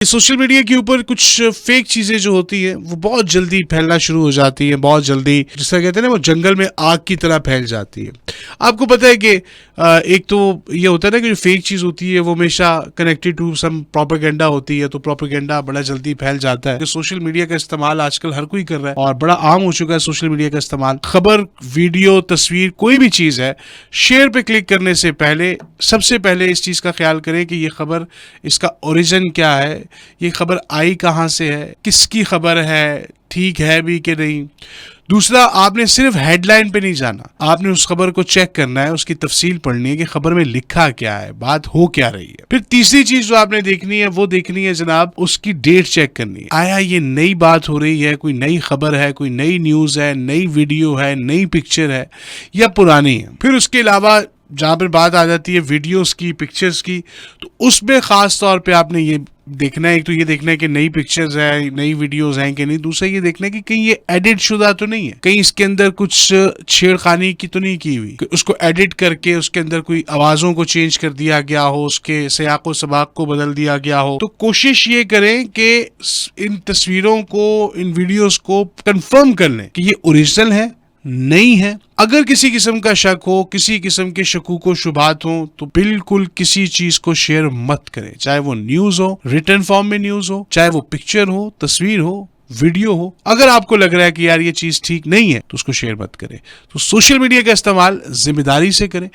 Social media के ऊपर कुछ फेक चीजें जो होती है वो बहुत जल्दी फैलना शुरू हो जाती है, बहुत जल्दी जिसका कहते हैं ना वो जंगल में आग की तरह फैल जाती है। आपको पता है कि एक तो ये होता है ना कि जो फेक चीज होती है वो हमेशा कनेक्टेड टू सम प्रोपेगेंडा होती है, तो प्रोपेगेंडा बड़ा जल्दी फैल जाता है। सोशल मीडिया का इस्तेमाल आजकल हर कोई कर रहा है और बड़ा आम हो चुका है सोशल मीडिया का इस्तेमाल। खबर, वीडियो, तस्वीर, कोई भी चीज है, शेयर पे क्लिक करने से पहले सबसे पहले इस चीज का ख्याल करें कि ये खबर, इसका ओरिजिन क्या है, ये खबर आई कहाँ से है, किसकी खबर है, ठीक है भी कि नहीं। दूसरा, आपने सिर्फ हेडलाइन पे नहीं जाना, आपने उस खबर को चेक करना है, उसकी तफसील पढ़नी है कि खबर में लिखा क्या है, बात हो क्या रही है। फिर तीसरी चीज जो आपने देखनी है वो देखनी है जनाब, उसकी डेट चेक करनी है। आया ये नई बात हो रही है, कोई नई खबर है, कोई नई न्यूज है, नई वीडियो है, नई पिक्चर है, या पुरानी है। फिर उसके अलावा जहाँ पर बात आ जाती है वीडियोस की, पिक्चर्स की, तो उसमें खास तौर पे आपने ये देखना है, एक तो ये देखना है कि नई पिक्चर्स है, नई वीडियोस हैं कि नहीं। दूसरा ये देखना है कि कहीं ये एडिट शुदा तो नहीं है, कहीं इसके अंदर कुछ छेड़खानी की तो नहीं की हुई, कि उसको एडिट करके उसके अंदर कोई आवाजों को चेंज कर दिया गया हो, उसके सियाको सबाक को बदल दिया गया हो। तो कोशिश ये करें कि इन तस्वीरों को, इन वीडियोस को कंफर्म कर लें कि ये ओरिजिनल है, नहीं है। अगर किसी किस्म का शक हो, किसी किस्म के शकूक व शुबात हो, तो बिल्कुल किसी चीज को शेयर मत करें, चाहे वो न्यूज हो, रिटन फॉर्म में न्यूज हो, चाहे वो पिक्चर हो, तस्वीर हो, वीडियो हो। अगर आपको लग रहा है कि यार ये चीज ठीक नहीं है तो उसको शेयर मत करें। तो सोशल मीडिया का इस्तेमाल जिम्मेदारी से करें।